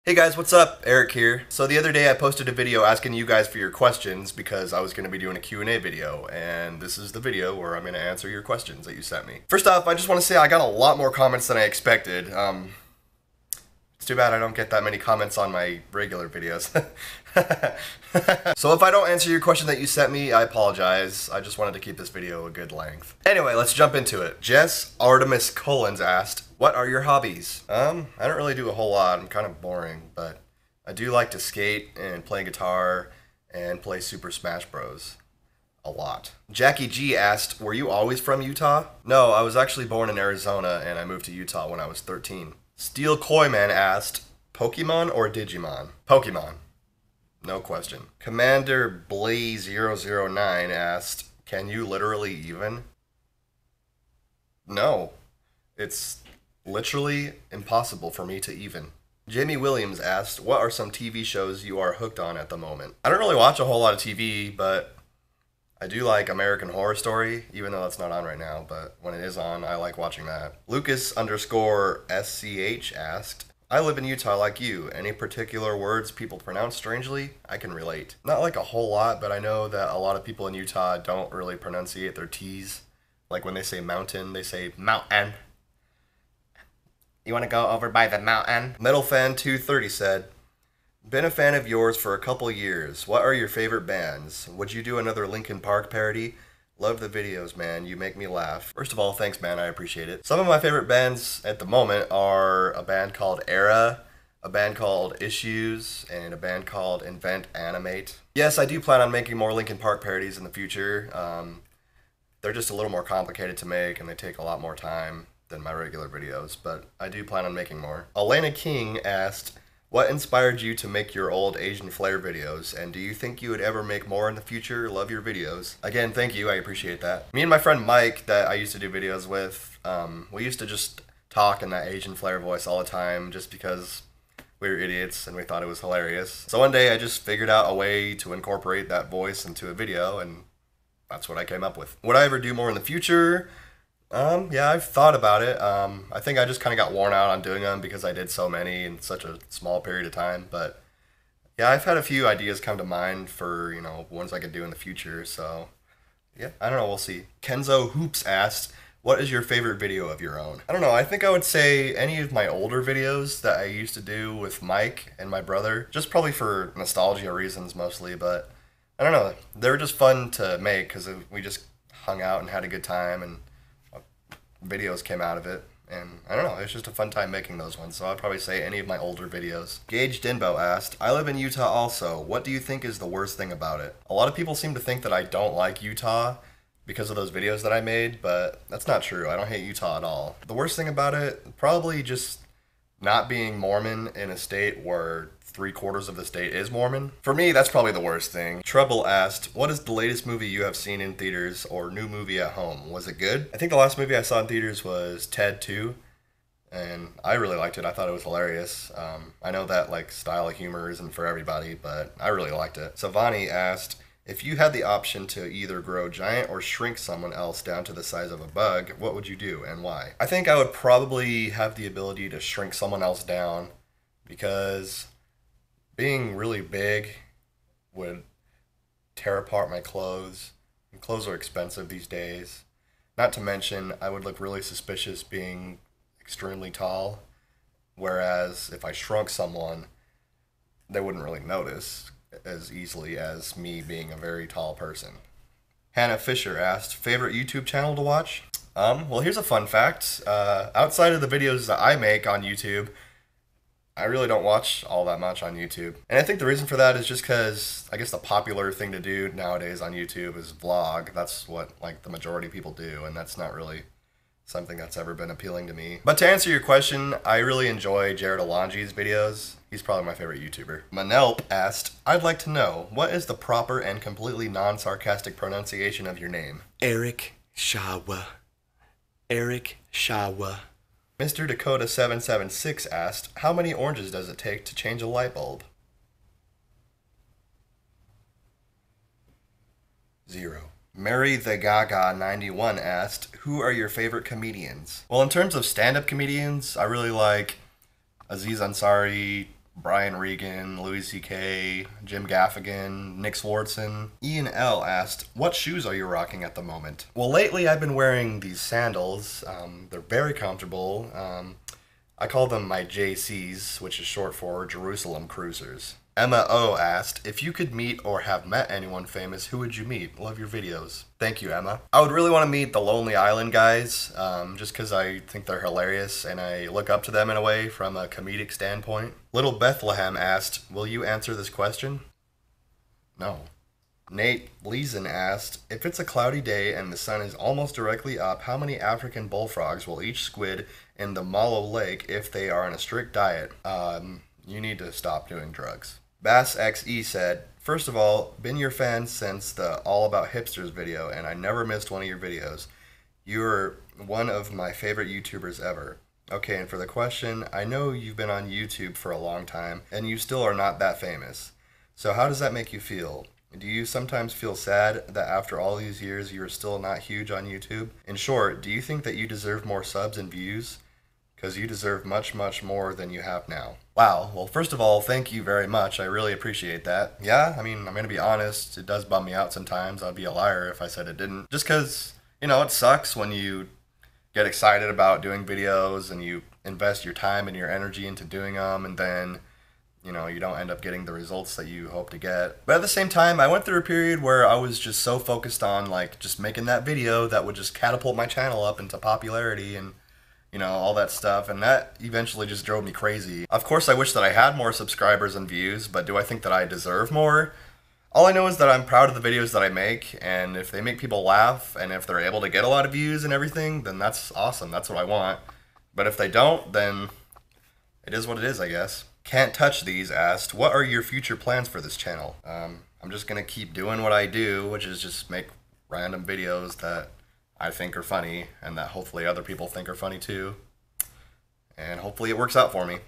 Hey guys, what's up? Eric here. So the other day I posted a video asking you guys for your questions because I was going to be doing a Q&A video, and this is the video where I'm going to answer your questions that you sent me. First off, I just want to say I got a lot more comments than I expected. It's too bad I don't get that many comments on my regular videos. So if I don't answer your question that you sent me, I apologize. I just wanted to keep this video a good length. Anyway, let's jump into it. Jess Artemis Collins asked, what are your hobbies? I don't really do a whole lot. I'm kind of boring, but I do like to skate and play guitar and play Super Smash Bros. A lot. Jackie G asked, were you always from Utah? No, I was actually born in Arizona and I moved to Utah when I was 13. Steel Koyman asked, Pokemon or Digimon? Pokemon. No question. Commander Blaze009 asked, can you literally even? No. It's literally impossible for me to even. Jamie Williams asked, what are some TV shows you are hooked on at the moment? I don't really watch a whole lot of TV, but I do like American Horror Story, even though that's not on right now, but when it is on, I like watching that. Lucas_SCH asked, I live in Utah like you. Any particular words people pronounce strangely? I can relate. Not like a whole lot, but I know that a lot of people in Utah don't really pronunciate their T's. Like when they say mountain, they say mountain. You want to go over by the mountain? MetalFan230 said, been a fan of yours for a couple years. What are your favorite bands? Would you do another Linkin Park parody? Love the videos, man. You make me laugh. First of all, thanks, man. I appreciate it. Some of my favorite bands at the moment are a band called Era, a band called Issues, and a band called Invent Animate. Yes, I do plan on making more Linkin Park parodies in the future. They're just a little more complicated to make, and they take a lot more time than my regular videos, but I do plan on making more. Elena King asked, what inspired you to make your old Asian flair videos, and do you think you would ever make more in the future? Love your videos. Again, thank you, I appreciate that. Me and my friend Mike, that I used to do videos with, we used to just talk in that Asian flair voice all the time just because we were idiots and we thought it was hilarious. So one day I just figured out a way to incorporate that voice into a video, and that's what I came up with. Would I ever do more in the future? Yeah, I've thought about it. I think I just kind of got worn out on doing them because I did so many in such a small period of time. But yeah, I've had a few ideas come to mind for, ones I could do in the future. So yeah, I don't know. We'll see. Kenzo Hoops asked, what is your favorite video of your own? I don't know. I think I would say any of my older videos that I used to do with Mike and my brother, just probably for nostalgia reasons mostly. But I don't know. They were just fun to make because we just hung out and had a good time, and videos came out of it, and I don't know, it's just a fun time making those ones, so I'd probably say any of my older videos. Gage Dinbo asked, I live in Utah also. What do you think is the worst thing about it? A lot of people seem to think that I don't like Utah because of those videos that I made, but that's not true. I don't hate Utah at all. The worst thing about it, probably just not being Mormon in a state where 3/4 of the state is Mormon. For me, that's probably the worst thing. Trouble asked, what is the latest movie you have seen in theaters or new movie at home? Was it good? I think the last movie I saw in theaters was Ted 2, and I really liked it. I thought it was hilarious. I know that style of humor isn't for everybody, but I really liked it. Savani asked, if you had the option to either grow giant or shrink someone else down to the size of a bug, what would you do and why? I think I would probably have the ability to shrink someone else down because being really big would tear apart my clothes, and clothes are expensive these days. Not to mention, I would look really suspicious being extremely tall, whereas if I shrunk someone, they wouldn't really notice as easily as me being a very tall person. Hannah Fisher asked, favorite YouTube channel to watch? Well, here's a fun fact. Outside of the videos that I make on YouTube, I really don't watch all that much on YouTube. And I think the reason for that is just because I guess the popular thing to do nowadays on YouTube is vlog. That's what the majority of people do, and that's not really something that's ever been appealing to me. But to answer your question, I really enjoy Jared Alonji's videos. He's probably my favorite YouTuber. Manelp asked, I'd like to know, what is the proper and completely non-sarcastic pronunciation of your name? Erik Shawa. Erik Shawa. Mr. Dakota 776 asked, how many oranges does it take to change a light bulb? 0. Mary the Gaga 91 asked, who are your favorite comedians? Well, in terms of stand-up comedians, I really like Aziz Ansari, Brian Regan, Louis C.K., Jim Gaffigan, Nick Swartzen. Ian L. asked, what shoes are you rocking at the moment? Well, lately I've been wearing these sandals. They're very comfortable. I call them my JCs, which is short for Jerusalem Cruisers. Emma O asked, if you could meet or have met anyone famous, who would you meet? Love your videos. Thank you, Emma. I would really want to meet the Lonely Island guys, just because I think they're hilarious and I look up to them in a way from a comedic standpoint. Little Bethlehem asked, will you answer this question? No. Nate Leeson asked, if it's a cloudy day and the sun is almost directly up, how many African bullfrogs will each squid in the Malo Lake if they are on a strict diet? You need to stop doing drugs. Bass XE said, first of all, been your fan since the All About Hipsters video, and I never missed one of your videos. You're one of my favorite YouTubers ever. Okay, and for the question, I know you've been on YouTube for a long time, and you still are not that famous. So how does that make you feel? Do you sometimes feel sad that after all these years you're still not huge on YouTube? In short, do you think that you deserve more subs and views? Because you deserve much, much more than you have now. Wow, well, first of all, thank you very much. I really appreciate that. Yeah, I mean, I'm going to be honest, it does bum me out sometimes. I'd be a liar if I said it didn't. Just because, you know, it sucks when you get excited about doing videos and you invest your time and your energy into doing them, and then, you know, you don't end up getting the results that you hope to get. But at the same time, I went through a period where I was just so focused on, like, just making that video that would just catapult my channel up into popularity and, you know, all that stuff, and that eventually just drove me crazy. Of course, I wish that I had more subscribers and views, but do I think that I deserve more? All I know is that I'm proud of the videos that I make, and if they make people laugh, and if they're able to get a lot of views and everything, then that's awesome. That's what I want. But if they don't, then it is what it is, I guess. Can't Touch These asked, what are your future plans for this channel? I'm just gonna keep doing what I do, which is just make random videos that I think are funny, and that hopefully other people think are funny too. And hopefully it works out for me.